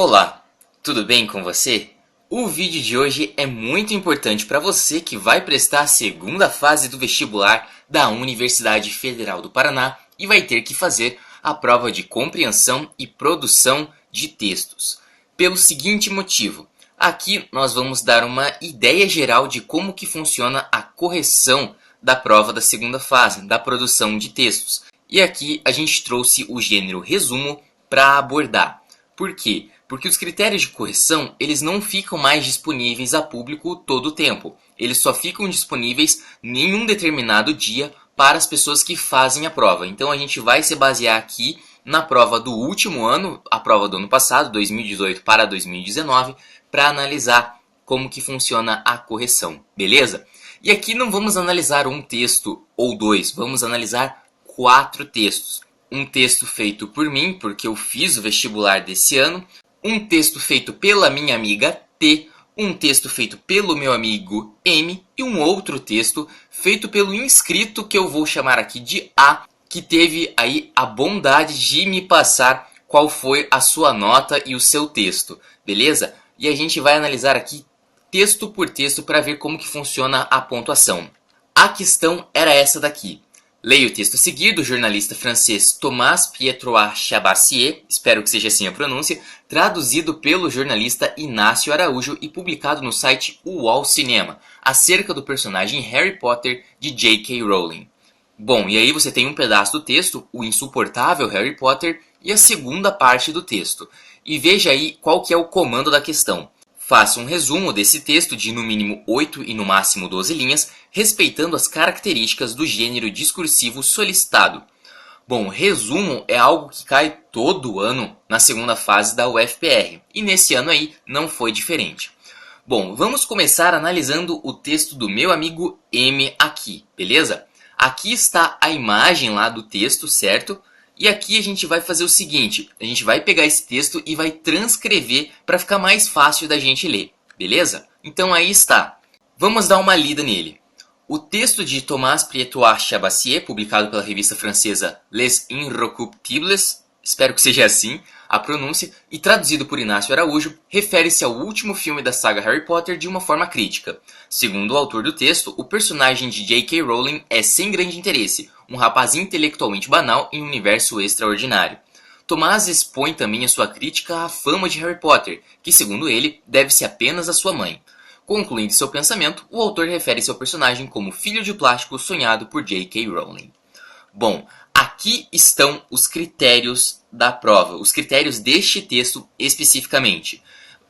Olá, tudo bem com você? O vídeo de hoje é muito importante para você que vai prestar a segunda fase do vestibular da Universidade Federal do Paraná e vai ter que fazer a prova de compreensão e produção de textos. Pelo seguinte motivo, aqui nós vamos dar uma ideia geral de como que funciona a correção da prova da segunda fase, da produção de textos. E aqui a gente trouxe o gênero resumo para abordar. Por quê? Porque os critérios de correção, eles não ficam mais disponíveis a público todo o tempo. Eles só ficam disponíveis em um determinado dia para as pessoas que fazem a prova. Então a gente vai se basear aqui na prova do último ano, a prova do ano passado, 2018 para 2019, para analisar como que funciona a correção, beleza? E aqui não vamos analisar um texto ou dois, vamos analisar 4 textos. Um texto feito por mim, porque eu fiz o vestibular desse ano, um texto feito pela minha amiga T, um texto feito pelo meu amigo M e um outro texto feito pelo inscrito que eu vou chamar aqui de A, que teve aí a bondade de me passar qual foi a sua nota e o seu texto, beleza? E a gente vai analisar aqui texto por texto para ver como que funciona a pontuação. A questão era essa daqui. Leia o texto a seguir do jornalista francês Thomas Pietrois Chabassier, espero que seja assim a pronúncia, traduzido pelo jornalista Inácio Araújo e publicado no site UOL Cinema, acerca do personagem Harry Potter de J.K. Rowling. Bom, e aí você tem um pedaço do texto, o insuportável Harry Potter, e a segunda parte do texto. E veja aí qual que é o comando da questão. Faça um resumo desse texto de no mínimo 8 e no máximo 12 linhas, respeitando as características do gênero discursivo solicitado. Bom, resumo é algo que cai todo ano na segunda fase da UFPR, e nesse ano aí não foi diferente. Bom, vamos começar analisando o texto do meu amigo M aqui, beleza? Aqui está a imagem lá do texto, certo? E aqui a gente vai fazer o seguinte, a gente vai pegar esse texto e vai transcrever para ficar mais fácil da gente ler, beleza? Então aí está. Vamos dar uma lida nele. O texto de Thomas Pietrois Chabassier, publicado pela revista francesa Les Inrecuptibles, espero que seja assim a pronúncia, e traduzido por Inácio Araújo, refere-se ao último filme da saga Harry Potter de uma forma crítica. Segundo o autor do texto, o personagem de J.K. Rowling é sem grande interesse, um rapaz intelectualmente banal em um universo extraordinário. Thomas expõe também a sua crítica à fama de Harry Potter, que, segundo ele, deve-se apenas à sua mãe. Concluindo seu pensamento, o autor refere seu personagem como filho de plástico sonhado por J.K. Rowling. Bom, aqui estão os critérios da prova, os critérios deste texto especificamente.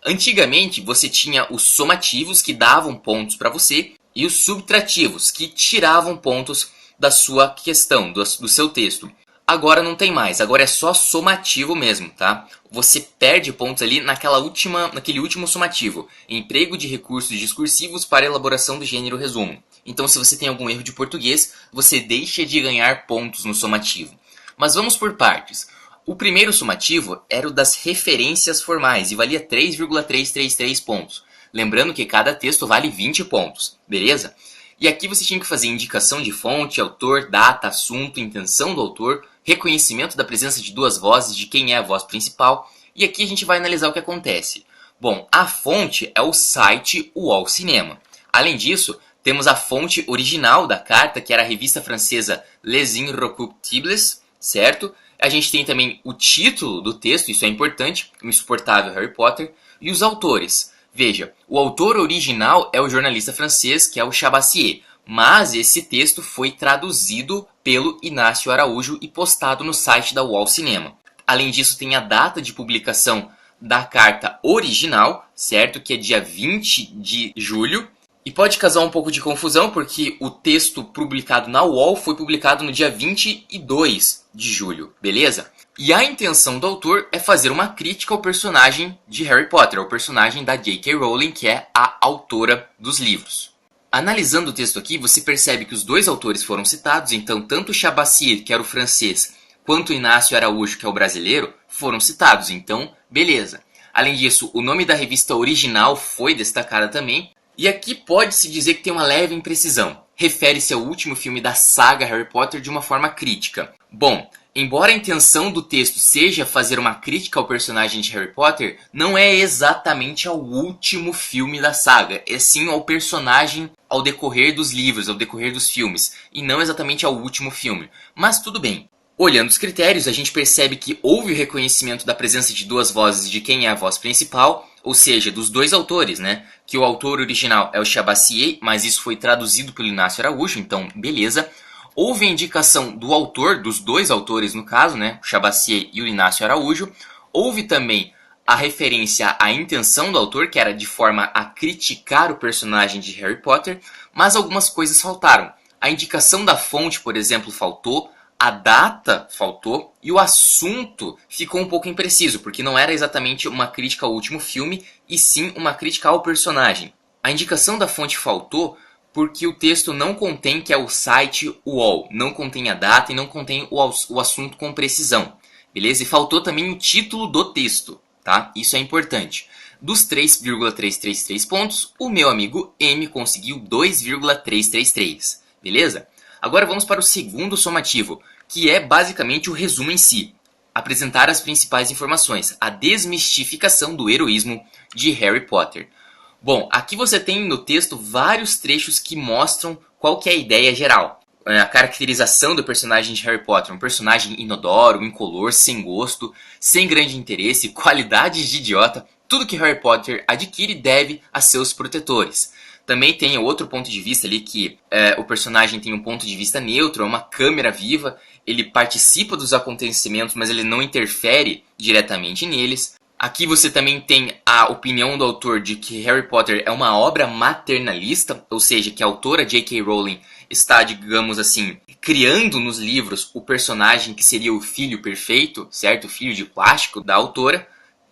Antigamente, você tinha os somativos que davam pontos para você e os subtrativos que tiravam pontos da sua questão, do seu texto. Agora não tem mais, agora é só somativo mesmo, tá? Você perde pontos ali naquele último somativo, emprego de recursos discursivos para elaboração do gênero resumo. Então, se você tem algum erro de português, você deixa de ganhar pontos no somativo. Mas vamos por partes. O primeiro somativo era o das referências formais e valia 3,333 pontos. Lembrando que cada texto vale 20 pontos, beleza? E aqui você tinha que fazer indicação de fonte, autor, data, assunto, intenção do autor, reconhecimento da presença de duas vozes, de quem é a voz principal. E aqui a gente vai analisar o que acontece. Bom, a fonte é o site UOL Cinema. Além disso, temos a fonte original da carta, que era a revista francesa Les Inrecuptibles, certo? A gente tem também o título do texto, isso é importante, o insuportável Harry Potter, e os autores. Veja, o autor original é o jornalista francês, que é o Chabassier, mas esse texto foi traduzido pelo Inácio Araújo e postado no site da UOL Cinema. Além disso, tem a data de publicação da carta original, certo? Que é dia 20 de julho. E pode causar um pouco de confusão, porque o texto publicado na UOL foi publicado no dia 22 de julho, beleza? E a intenção do autor é fazer uma crítica ao personagem de Harry Potter, ao personagem da J.K. Rowling, que é a autora dos livros. Analisando o texto aqui, você percebe que os dois autores foram citados, então tanto Chabassier, que era o francês, quanto Inácio Araújo, que é o brasileiro, foram citados, então beleza. Além disso, o nome da revista original foi destacada também, e aqui pode-se dizer que tem uma leve imprecisão. Refere-se ao último filme da saga Harry Potter de uma forma crítica. Bom, Embora a intenção do texto seja fazer uma crítica ao personagem de Harry Potter, não é exatamente ao último filme da saga, é sim ao personagem ao decorrer dos livros, ao decorrer dos filmes, e não exatamente ao último filme. Mas tudo bem. Olhando os critérios, a gente percebe que houve o reconhecimento da presença de duas vozes de quem é a voz principal, ou seja, dos dois autores, né? Que o autor original é o Chabassier, mas isso foi traduzido pelo Inácio Araújo, então beleza. Houve a indicação do autor, dos dois autores no caso, né, o Chabassier e o Inácio Araújo. Houve também a referência à intenção do autor, que era de forma a criticar o personagem de Harry Potter, mas algumas coisas faltaram. A indicação da fonte, por exemplo, faltou, a data faltou e o assunto ficou um pouco impreciso, porque não era exatamente uma crítica ao último filme, e sim uma crítica ao personagem. A indicação da fonte faltou porque o texto não contém, que é o site UOL, não contém a data e não contém o assunto com precisão, beleza? E faltou também o título do texto, tá? Isso é importante. Dos 3,333 pontos, o meu amigo M conseguiu 2,333, beleza? Agora vamos para o segundo somativo, que é basicamente o resumo em si. Apresentar as principais informações, a desmistificação do heroísmo de Harry Potter. Bom, aqui você tem no texto vários trechos que mostram qual que é a ideia geral. A caracterização do personagem de Harry Potter, um personagem inodoro, incolor, sem gosto, sem grande interesse, qualidades de idiota, tudo que Harry Potter adquire deve a seus protetores. Também tem outro ponto de vista ali que o personagem tem um ponto de vista neutro, é uma câmera viva, ele participa dos acontecimentos, mas ele não interfere diretamente neles. Aqui você também tem a opinião do autor de que Harry Potter é uma obra maternalista, ou seja, que a autora J.K. Rowling está, digamos assim, criando nos livros o personagem que seria o filho perfeito, certo? O filho de plástico da autora.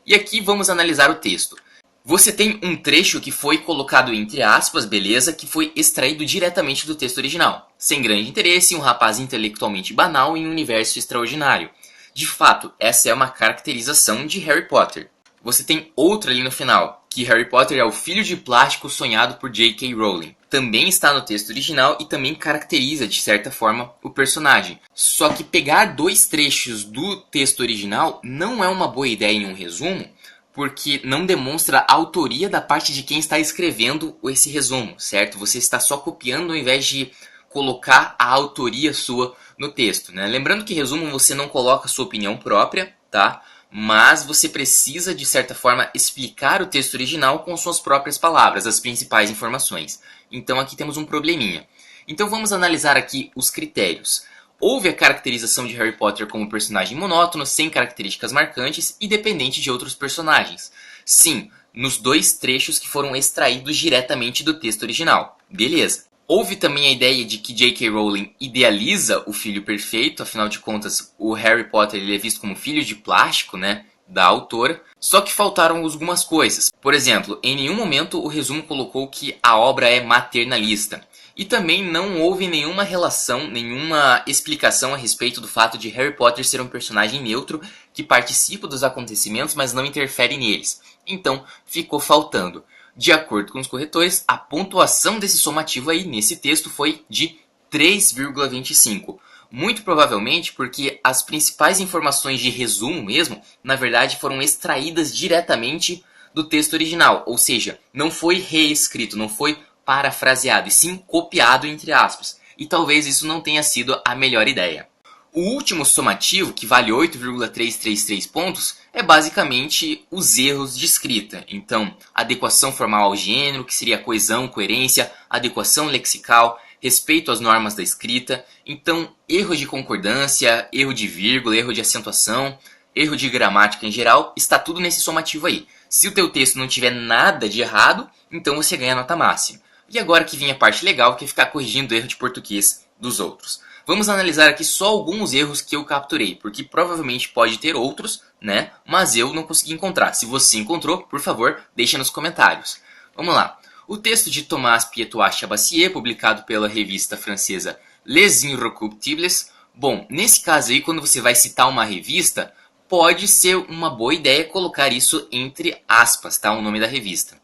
E aqui vamos analisar o texto. Você tem um trecho que foi colocado entre aspas, beleza, que foi extraído diretamente do texto original. Sem grande interesse, um rapaz intelectualmente banal em um universo extraordinário. De fato, essa é uma caracterização de Harry Potter. Você tem outra ali no final, que Harry Potter é o filho de plástico sonhado por J.K. Rowling. Também está no texto original e também caracteriza, de certa forma, o personagem. Só que pegar dois trechos do texto original não é uma boa ideia em um resumo, porque não demonstra a autoria da parte de quem está escrevendo esse resumo, certo? Você está só copiando ao invés de colocar a autoria sua no texto, né? Lembrando que resumo você não coloca a sua opinião própria, tá? Mas você precisa, de certa forma, explicar o texto original com suas próprias palavras, as principais informações. Então aqui temos um probleminha. Então vamos analisar aqui os critérios. Houve a caracterização de Harry Potter como personagem monótono, sem características marcantes e dependente de outros personagens. Sim, nos dois trechos que foram extraídos diretamente do texto original. Beleza. Houve também a ideia de que J.K. Rowling idealiza o filho perfeito, afinal de contas o Harry Potter ele é visto como filho de plástico, né, da autora. Só que faltaram algumas coisas. Por exemplo, em nenhum momento o resumo colocou que a obra é maternalista. E também não houve nenhuma relação, nenhuma explicação a respeito do fato de Harry Potter ser um personagem neutro que participa dos acontecimentos, mas não interfere neles. Então, ficou faltando. De acordo com os corretores, a pontuação desse somativo aí nesse texto foi de 3,25. Muito provavelmente porque as principais informações de resumo mesmo, na verdade, foram extraídas diretamente do texto original. Ou seja, não foi reescrito, não foi parafraseado, e sim copiado entre aspas. E talvez isso não tenha sido a melhor ideia. O último somativo, que vale 8,333 pontos, é basicamente os erros de escrita. Então, adequação formal ao gênero, que seria coesão, coerência, adequação lexical, respeito às normas da escrita. Então, erros de concordância, erro de vírgula, erro de acentuação, erro de gramática em geral, está tudo nesse somativo aí. Se o teu texto não tiver nada de errado, então você ganha nota máxima. E agora que vem a parte legal, que é ficar corrigindo o erro de português dos outros. Vamos analisar aqui só alguns erros que eu capturei, porque provavelmente pode ter outros, né? Mas eu não consegui encontrar. Se você encontrou, por favor, deixa nos comentários. Vamos lá. O texto de Thomas Pietois Chabassier, publicado pela revista francesa Les Inrecuptibles. Bom, nesse caso aí, quando você vai citar uma revista, pode ser uma boa ideia colocar isso entre aspas, tá? O nome da revista.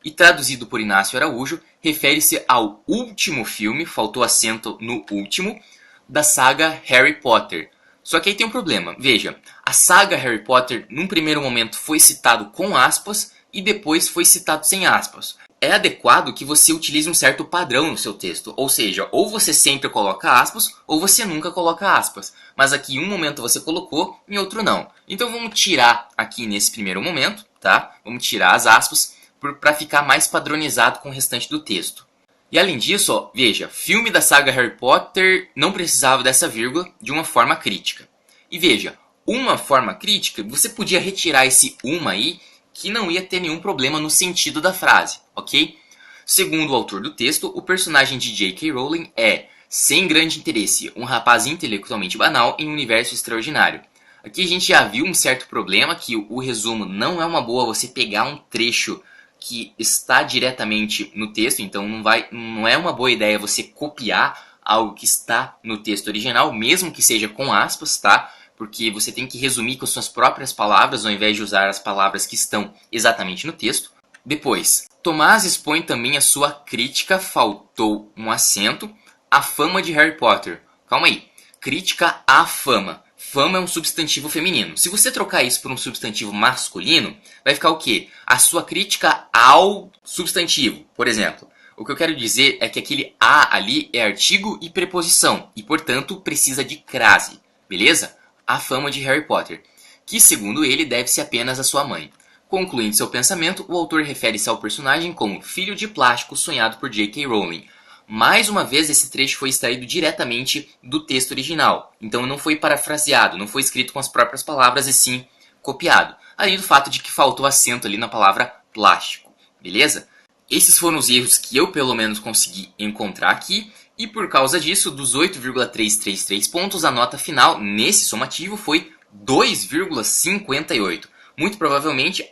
E traduzido por Inácio Araújo, refere-se ao último filme, faltou acento no último, da saga Harry Potter. Só que aí tem um problema. Veja, a saga Harry Potter, num primeiro momento, foi citado com aspas e depois foi citado sem aspas. É adequado que você utilize um certo padrão no seu texto, ou seja, ou você sempre coloca aspas, ou você nunca coloca aspas. Mas aqui em um momento você colocou, em outro não. Então vamos tirar aqui nesse primeiro momento, tá? Vamos tirar as aspas para ficar mais padronizado com o restante do texto. E além disso, ó, veja, filme da saga Harry Potter não precisava dessa vírgula de uma forma crítica. E veja, uma forma crítica, você podia retirar esse uma aí, que não ia ter nenhum problema no sentido da frase, ok? Segundo o autor do texto, o personagem de J.K. Rowling é, sem grande interesse, um rapaz intelectualmente banal em um universo extraordinário. Aqui a gente já viu um certo problema, que o resumo não é uma boa você pegar um trecho que está diretamente no texto, então não é uma boa ideia você copiar algo que está no texto original, mesmo que seja com aspas, tá? Porque você tem que resumir com as suas próprias palavras, ao invés de usar as palavras que estão exatamente no texto. Depois, Tomás expõe também a sua crítica, faltou um acento, à fama de Harry Potter. Calma aí, crítica à fama. Fama é um substantivo feminino. Se você trocar isso por um substantivo masculino, vai ficar o quê? A sua crítica ao substantivo, por exemplo. O que eu quero dizer é que aquele a ali é artigo e preposição, e portanto precisa de crase, beleza? A fama de Harry Potter, que segundo ele deve-se apenas à sua mãe. Concluindo seu pensamento, o autor refere-se ao personagem como filho de plástico sonhado por J.K. Rowling. Mais uma vez, esse trecho foi extraído diretamente do texto original, então não foi parafraseado, não foi escrito com as próprias palavras e sim copiado. Além do fato de que faltou acento ali na palavra plástico, beleza? Esses foram os erros que eu pelo menos consegui encontrar aqui, e por causa disso, dos 8,333 pontos, a nota final nesse somativo foi 2,58. Muito provavelmente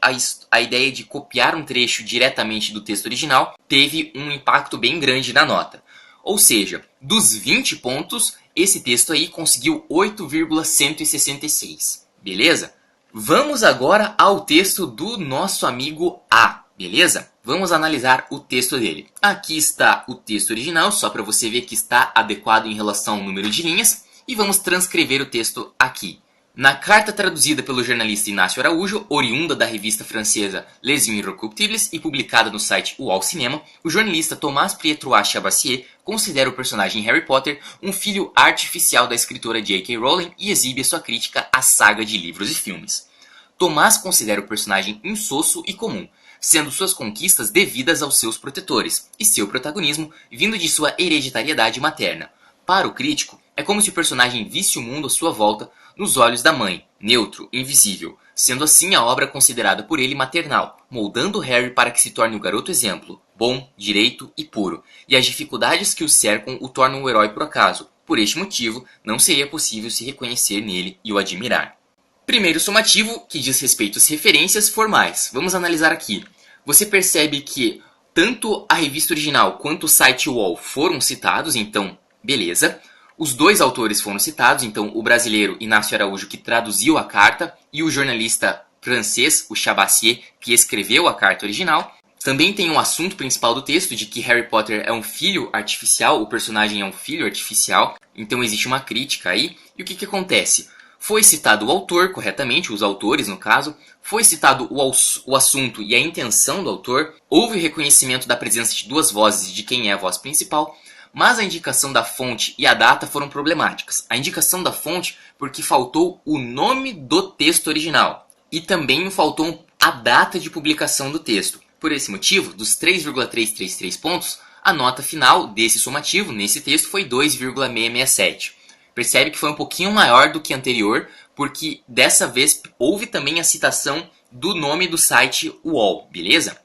a ideia de copiar um trecho diretamente do texto original teve um impacto bem grande na nota. Ou seja, dos 20 pontos, esse texto aí conseguiu 8,166. Beleza? Vamos agora ao texto do nosso amigo A. Beleza? Vamos analisar o texto dele. Aqui está o texto original, só para você ver que está adequado em relação ao número de linhas. E vamos transcrever o texto aqui. Na carta traduzida pelo jornalista Inácio Araújo, oriunda da revista francesa Les Irrecuptibles e publicada no site UOL Cinema, o jornalista Thomas Pietrois Chabassier considera o personagem Harry Potter um filho artificial da escritora J.K. Rowling e exibe a sua crítica à saga de livros e filmes. Thomas considera o personagem insosso e comum, sendo suas conquistas devidas aos seus protetores, e seu protagonismo vindo de sua hereditariedade materna. Para o crítico, é como se o personagem visse o mundo à sua volta nos olhos da mãe, neutro, invisível, sendo assim a obra considerada por ele maternal, moldando Harry para que se torne o garoto exemplo, bom, direito e puro, e as dificuldades que o cercam o tornam um herói por acaso. Por este motivo, não seria possível se reconhecer nele e o admirar. Primeiro somativo, que diz respeito às referências formais. Vamos analisar aqui. Você percebe que tanto a revista original quanto o site UOL foram citados, então, beleza. Os dois autores foram citados, então o brasileiro Inácio Araújo, que traduziu a carta, e o jornalista francês, o Chabassier, que escreveu a carta original. Também tem um assunto principal do texto, de que Harry Potter é um filho artificial, o personagem é um filho artificial, então existe uma crítica aí. E o que acontece? Foi citado o autor, corretamente, os autores no caso, foi citado o assunto e a intenção do autor, houve reconhecimento da presença de duas vozes e de quem é a voz principal, mas a indicação da fonte e a data foram problemáticas. A indicação da fonte porque faltou o nome do texto original e também faltou a data de publicação do texto. Por esse motivo, dos 3,333 pontos, a nota final desse somativo, nesse texto, foi 2,667. Percebe que foi um pouquinho maior do que anterior, porque dessa vez houve também a citação do nome do site UOL, beleza?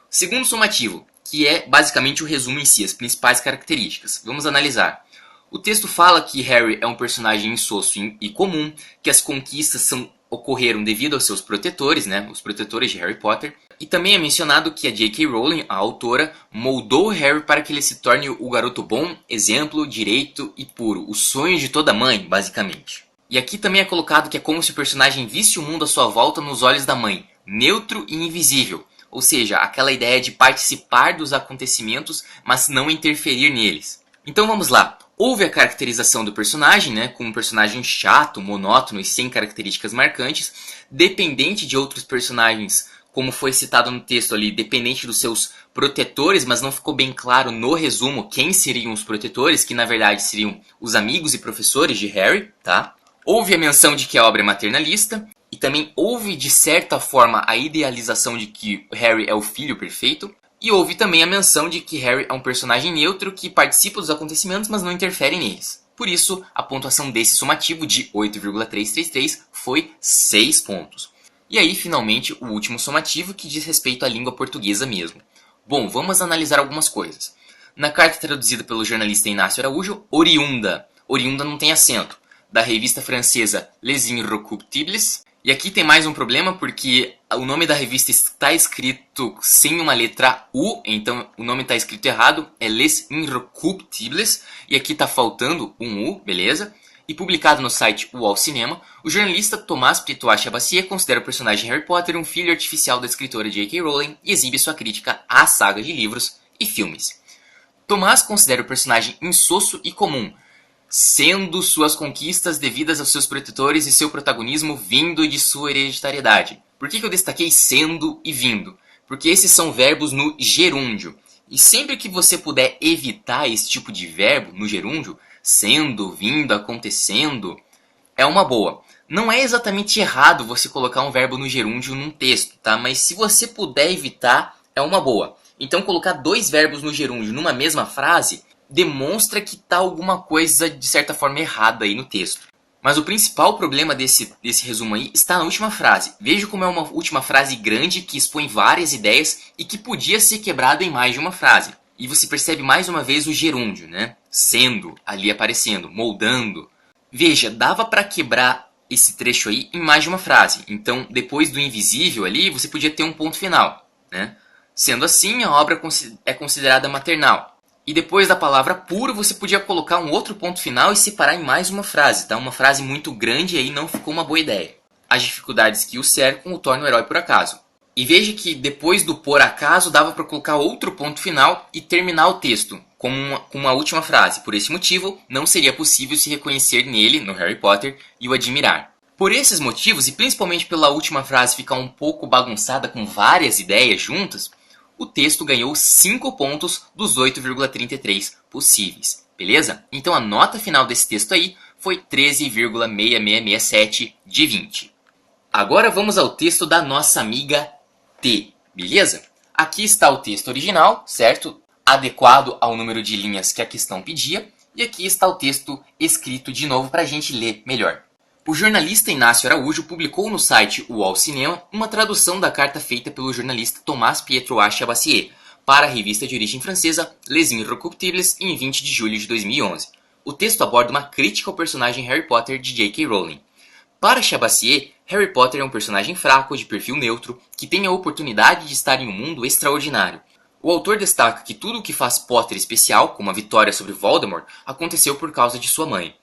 Segundo somativo, que é basicamente o resumo em si, as principais características. Vamos analisar. O texto fala que Harry é um personagem insosso e comum, que as conquistas ocorreram devido aos seus protetores, né, os protetores de Harry Potter. E também é mencionado que a J.K. Rowling, a autora, moldou Harry para que ele se torne o garoto bom, exemplo, direito e puro, o sonho de toda mãe, basicamente. E aqui também é colocado que é como se o personagem visse o mundo à sua volta nos olhos da mãe, neutro e invisível. Ou seja, aquela ideia de participar dos acontecimentos, mas não interferir neles. Então vamos lá. Houve a caracterização do personagem, né, como um personagem chato, monótono e sem características marcantes, dependente de outros personagens, como foi citado no texto ali, dependente dos seus protetores, mas não ficou bem claro no resumo quem seriam os protetores, que na verdade seriam os amigos e professores de Harry, tá? Houve a menção de que a obra é maternalista, e também houve, de certa forma, a idealização de que Harry é o filho perfeito. E houve também a menção de que Harry é um personagem neutro que participa dos acontecimentos, mas não interfere neles. Por isso, a pontuação desse somativo de 8,333 foi 6 pontos. E aí, finalmente, o último somativo, que diz respeito à língua portuguesa mesmo. Bom, vamos analisar algumas coisas. Na carta traduzida pelo jornalista Inácio Araújo, oriunda. Oriunda não tem acento. Da revista francesa Les Inrecuptibles. E aqui tem mais um problema, porque o nome da revista está escrito sem uma letra U, então o nome está escrito errado, é Les Inrecuptibles, e aqui está faltando um U, beleza? E publicado no site UOL Cinema, o jornalista Thomas Pietois Chabassier considera o personagem Harry Potter um filho artificial da escritora J.K. Rowling e exibe sua crítica à saga de livros e filmes. Thomas considera o personagem insosso e comum, sendo suas conquistas devidas aos seus protetores e seu protagonismo vindo de sua hereditariedade. Por que eu destaquei sendo e vindo? Porque esses são verbos no gerúndio. E sempre que você puder evitar esse tipo de verbo no gerúndio, sendo, vindo, acontecendo, é uma boa. Não é exatamente errado você colocar um verbo no gerúndio num texto, tá? Mas se você puder evitar, é uma boa. Então colocar dois verbos no gerúndio numa mesma frase demonstra que está alguma coisa, de certa forma, errada aí no texto. Mas o principal problema desse resumo aí está na última frase. Veja como é uma última frase grande que expõe várias ideias e que podia ser quebrada em mais de uma frase. E você percebe mais uma vez o gerúndio, né? Sendo, ali aparecendo, moldando. Veja, dava para quebrar esse trecho aí em mais de uma frase. Então, depois do invisível ali, você podia ter um ponto final, né? Sendo assim, a obra é considerada maternal. E depois da palavra puro, você podia colocar um outro ponto final e separar em mais uma frase, tá? Uma frase muito grande e aí não ficou uma boa ideia. As dificuldades que o cercam o tornam o herói por acaso. E veja que depois do por acaso dava para colocar outro ponto final e terminar o texto com uma última frase. Por esse motivo, não seria possível se reconhecer nele, no Harry Potter, e o admirar. Por esses motivos, e principalmente pela última frase ficar um pouco bagunçada com várias ideias juntas, o texto ganhou 5 pontos dos 8,33 possíveis, beleza? Então a nota final desse texto aí foi 13,6667 de 20. Agora vamos ao texto da nossa amiga T, beleza? Aqui está o texto original, certo? Adequado ao número de linhas que a questão pedia. E aqui está o texto escrito de novo para a gente ler melhor. O jornalista Inácio Araújo publicou no site UOL Cinema uma tradução da carta feita pelo jornalista Thomas Pietois Chabassier para a revista de origem francesa Les Inrecuptibles em 20 de julho de 2011. O texto aborda uma crítica ao personagem Harry Potter de J.K. Rowling. Para Chabassier, Harry Potter é um personagem fraco, de perfil neutro, que tem a oportunidade de estar em um mundo extraordinário. O autor destaca que tudo o que faz Potter especial, como a vitória sobre Voldemort, aconteceu por causa de sua mãe.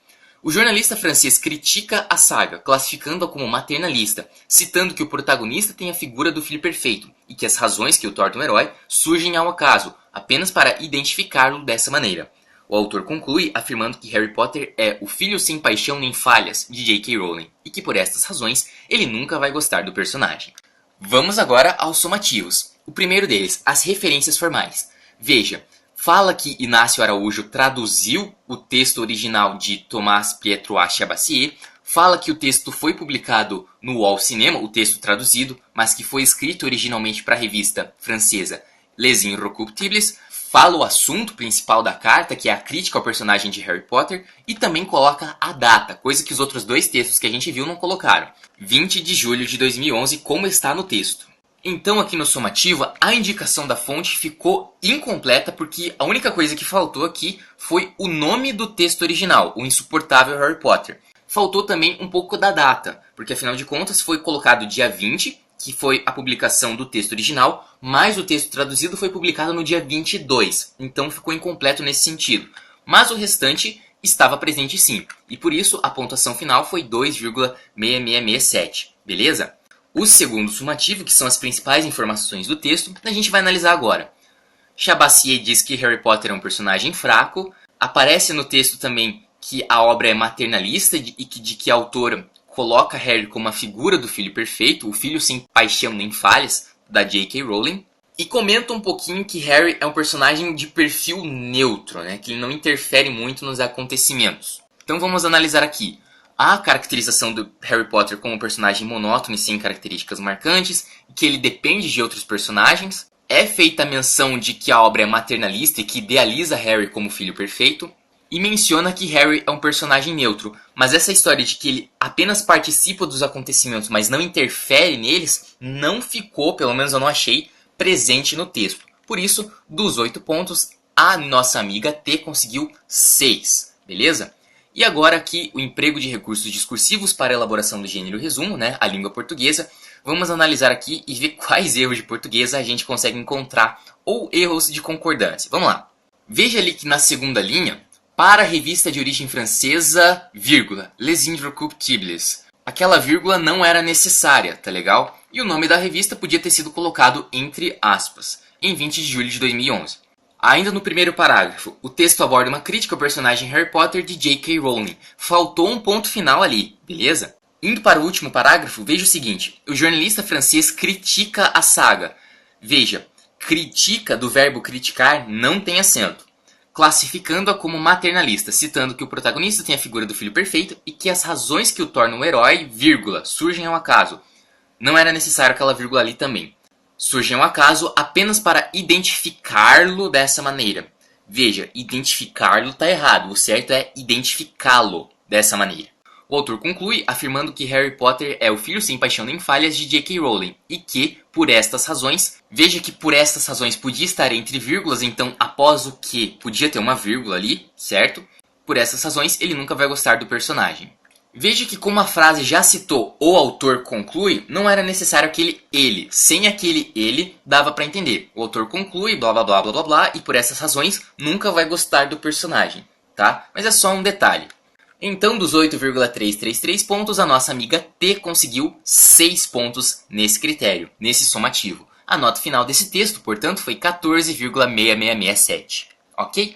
O jornalista francês critica a saga, classificando-a como maternalista, citando que o protagonista tem a figura do filho perfeito e que as razões que o tornam herói surgem ao acaso, apenas para identificá-lo dessa maneira. O autor conclui afirmando que Harry Potter é o filho sem paixão nem falhas de J.K. Rowling e que por estas razões ele nunca vai gostar do personagem. Vamos agora aos somativos. O primeiro deles, as referências formais. Veja, fala que Inácio Araújo traduziu o texto original de Thomas Pietois Chabassier, fala que o texto foi publicado no UOL Cinema, o texto traduzido, mas que foi escrito originalmente para a revista francesa Les Inrecuptibles, fala o assunto principal da carta, que é a crítica ao personagem de Harry Potter, e também coloca a data, coisa que os outros dois textos que a gente viu não colocaram. 20 de julho de 2011, como está no texto. Então aqui no somativo, a indicação da fonte ficou incompleta porque a única coisa que faltou aqui foi o nome do texto original, o insuportável Harry Potter. Faltou também um pouco da data, porque afinal de contas foi colocado dia 20, que foi a publicação do texto original, mas o texto traduzido foi publicado no dia 22, então ficou incompleto nesse sentido. Mas o restante estava presente sim, e por isso a pontuação final foi 2,6667, beleza? O segundo sumativo, que são as principais informações do texto, a gente vai analisar agora. Chabassier diz que Harry Potter é um personagem fraco, Aparece no texto também que a obra é maternalista e de que a autora coloca Harry como a figura do filho perfeito, o filho sem paixão nem falhas, da J.K. Rowling. E comenta um pouquinho que Harry é um personagem de perfil neutro, né? Que ele não interfere muito nos acontecimentos. Então vamos analisar aqui a caracterização do Harry Potter como um personagem monótono e sem características marcantes, que ele depende de outros personagens. É feita a menção de que a obra é maternalista e que idealiza Harry como filho perfeito. E menciona que Harry é um personagem neutro, mas essa história de que ele apenas participa dos acontecimentos, mas não interfere neles, não ficou, pelo menos eu não achei, presente no texto. Por isso, dos 8 pontos, a nossa amiga T conseguiu 6, beleza? E agora aqui o emprego de recursos discursivos para a elaboração do gênero resumo, né, a língua portuguesa. Vamos analisar aqui e ver quais erros de português a gente consegue encontrar ou erros de concordância. Vamos lá. Veja ali que na segunda linha, para a revista de origem francesa, vírgula, Les Inrecuptibles. Aquela vírgula não era necessária, tá legal? E o nome da revista podia ter sido colocado entre aspas, em 20 de julho de 2011. Ainda no primeiro parágrafo, o texto aborda uma crítica ao personagem Harry Potter de J.K. Rowling. Faltou um ponto final ali, beleza? Indo para o último parágrafo, veja o seguinte. O jornalista francês critica a saga. Veja, critica do verbo criticar não tem acento. Classificando-a como maternalista, citando que o protagonista tem a figura do filho perfeito e que as razões que o tornam um herói, vírgula, surgem ao acaso. Não era necessário aquela vírgula ali também. Surgem ao acaso apenas para identificá-lo dessa maneira. Veja, identificá-lo está errado, o certo é identificá-lo dessa maneira. O autor conclui afirmando que Harry Potter é o filho sem paixão nem falhas de J.K. Rowling e que, por estas razões, veja que por estas razões podia estar entre vírgulas, então após o que podia ter uma vírgula ali, certo? Por essas razões ele nunca vai gostar do personagem. Veja que como a frase já citou o autor conclui, não era necessário aquele ele. Sem aquele ele, dava para entender. O autor conclui, blá blá blá blá blá blá, e por essas razões nunca vai gostar do personagem, tá? Mas é só um detalhe. Então, dos 8,333 pontos, a nossa amiga T conseguiu 6 pontos nesse critério, nesse somativo. A nota final desse texto, portanto, foi 14,6667, ok?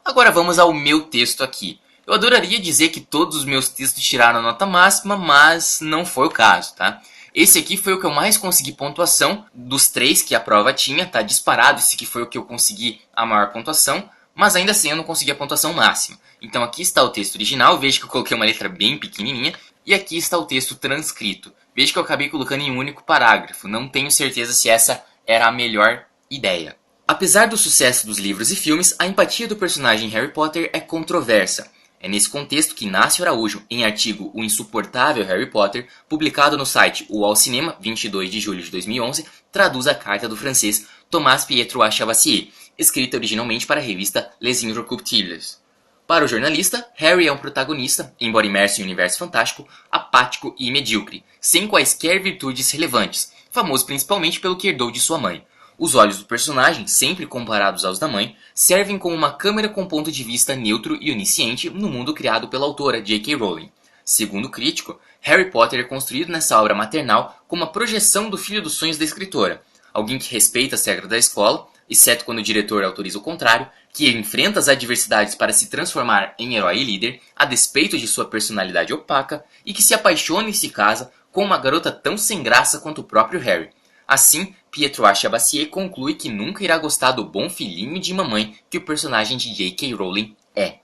Agora vamos ao meu texto aqui. Eu adoraria dizer que todos os meus textos tiraram a nota máxima, mas não foi o caso, tá? Esse aqui foi o que eu mais consegui pontuação dos 3 que a prova tinha, tá disparado, esse aqui foi o que eu consegui a maior pontuação, mas ainda assim eu não consegui a pontuação máxima. Então aqui está o texto original, veja que eu coloquei uma letra bem pequenininha, e aqui está o texto transcrito. Veja que eu acabei colocando em um único parágrafo, não tenho certeza se essa era a melhor ideia. Apesar do sucesso dos livros e filmes, a empatia do personagem Harry Potter é controversa. É nesse contexto que Inácio Araújo, em artigo O Insuportável Harry Potter, publicado no site UOL Cinema, 22 de julho de 2011, traduz a carta do francês Thomas Pietro A. Chavassier, escrita originalmente para a revista Les Inrecuptibles. Para o jornalista, Harry é um protagonista, embora imerso em um universo fantástico, apático e medíocre, sem quaisquer virtudes relevantes, famoso principalmente pelo que herdou de sua mãe. Os olhos do personagem, sempre comparados aos da mãe, servem como uma câmera com ponto de vista neutro e onisciente no mundo criado pela autora J.K. Rowling. Segundo o crítico, Harry Potter é construído nessa obra maternal como uma projeção do filho dos sonhos da escritora, alguém que respeita as regras da escola, exceto quando o diretor autoriza o contrário, que enfrenta as adversidades para se transformar em herói e líder, a despeito de sua personalidade opaca, e que se apaixona e se casa com uma garota tão sem graça quanto o próprio Harry. Assim, Pietro A. Chavassier conclui que nunca irá gostar do bom filhinho de mamãe que o personagem de J.K. Rowling é.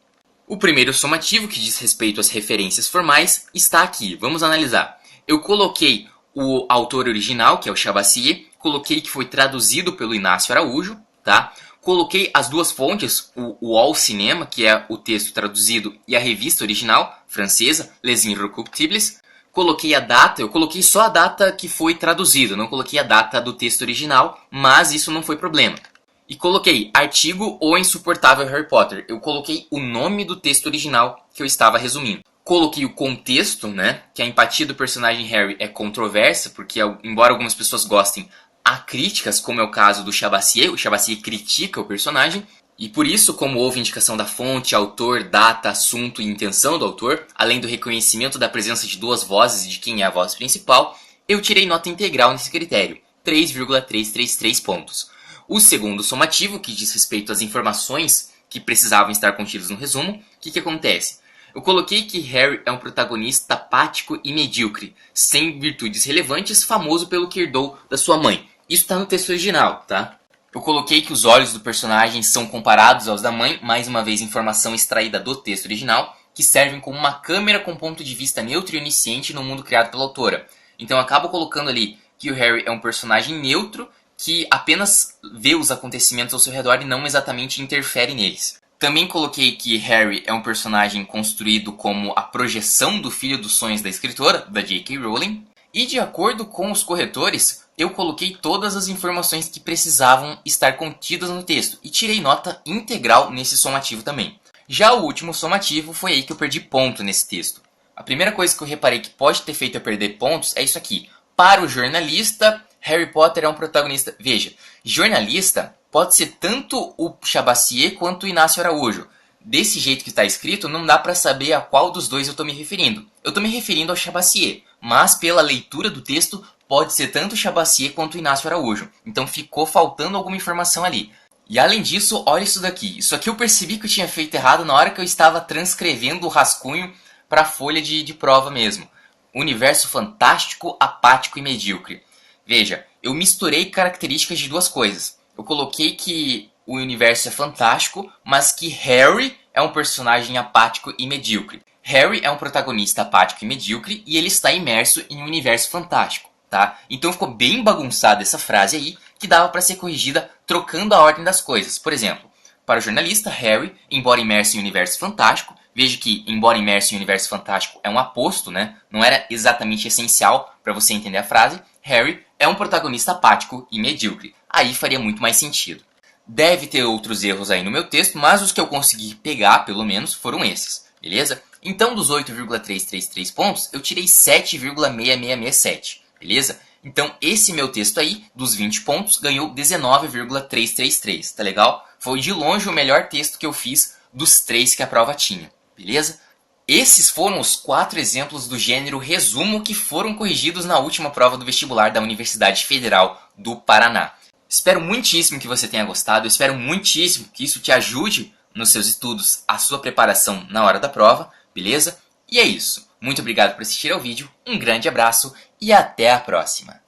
O primeiro somativo, que diz respeito às referências formais, está aqui. Vamos analisar. Eu coloquei o autor original, que é o Chavassier, coloquei que foi traduzido pelo Inácio Araújo, tá? Coloquei as duas fontes, o UOL Cinema, que é o texto traduzido, e a revista original, francesa, Les Inrecuptibles. Coloquei a data, eu coloquei só a data que foi traduzido, não coloquei a data do texto original, mas isso não foi problema. E coloquei artigo O Insuportável Harry Potter, eu coloquei o nome do texto original que eu estava resumindo. Coloquei o contexto, né, que a empatia do personagem Harry é controversa, porque embora algumas pessoas gostem, há críticas, como é o caso do Chavassier, o Chavassier critica o personagem, e por isso, como houve indicação da fonte, autor, data, assunto e intenção do autor, além do reconhecimento da presença de duas vozes e de quem é a voz principal, eu tirei nota integral nesse critério, 3,333 pontos. O segundo somativo, que diz respeito às informações que precisavam estar contidos no resumo. O que acontece? Eu coloquei que Harry é um protagonista apático e medíocre, sem virtudes relevantes, famoso pelo que herdou da sua mãe. Isso está no texto original, tá? Eu coloquei que os olhos do personagem são comparados aos da mãe, mais uma vez informação extraída do texto original, que servem como uma câmera com ponto de vista neutro e onisciente no mundo criado pela autora. Então eu acabo colocando ali que o Harry é um personagem neutro, que apenas vê os acontecimentos ao seu redor e não exatamente interfere neles. Também coloquei que Harry é um personagem construído como a projeção do filho dos sonhos da escritora, da J.K. Rowling. E de acordo com os corretores, eu coloquei todas as informações que precisavam estar contidas no texto e tirei nota integral nesse somativo também. Já o último somativo foi aí que eu perdi ponto nesse texto. A primeira coisa que eu reparei que pode ter feito eu perder pontos é isso aqui. Para o jornalista, Harry Potter é um protagonista... Veja, jornalista pode ser tanto o Chabassier quanto o Inácio Araújo. Desse jeito que está escrito, não dá para saber a qual dos dois eu estou me referindo. Eu estou me referindo ao Chabassier, mas pela leitura do texto, pode ser tanto o Chabassier quanto o Inácio Araújo. Então ficou faltando alguma informação ali. E além disso, olha isso daqui. Isso aqui eu percebi que eu tinha feito errado na hora que eu estava transcrevendo o rascunho para a folha de prova mesmo. Universo fantástico, apático e medíocre. Veja, eu misturei características de duas coisas. Eu coloquei que o universo é fantástico, mas que Harry é um personagem apático e medíocre. Harry é um protagonista apático e medíocre e ele está imerso em um universo fantástico, tá? Então ficou bem bagunçada essa frase aí, que dava para ser corrigida trocando a ordem das coisas. Por exemplo, para o jornalista, Harry, embora imerso em um universo fantástico, veja que, embora imerso em um universo fantástico, é um aposto, né? Não era exatamente essencial para você entender a frase. Harry é um protagonista apático e medíocre. Aí faria muito mais sentido. Deve ter outros erros aí no meu texto, mas os que eu consegui pegar, pelo menos, foram esses, beleza? Então, dos 8,333 pontos, eu tirei 7,6667, beleza? Então, esse meu texto aí, dos 20 pontos, ganhou 19,333, tá legal? Foi de longe o melhor texto que eu fiz dos 3 que a prova tinha, beleza? Esses foram os 4 exemplos do gênero resumo que foram corrigidos na última prova do vestibular da Universidade Federal do Paraná. Espero muitíssimo que você tenha gostado, eu espero muitíssimo que isso te ajude nos seus estudos, a sua preparação na hora da prova, beleza? E é isso. Muito obrigado por assistir ao vídeo, um grande abraço e até a próxima!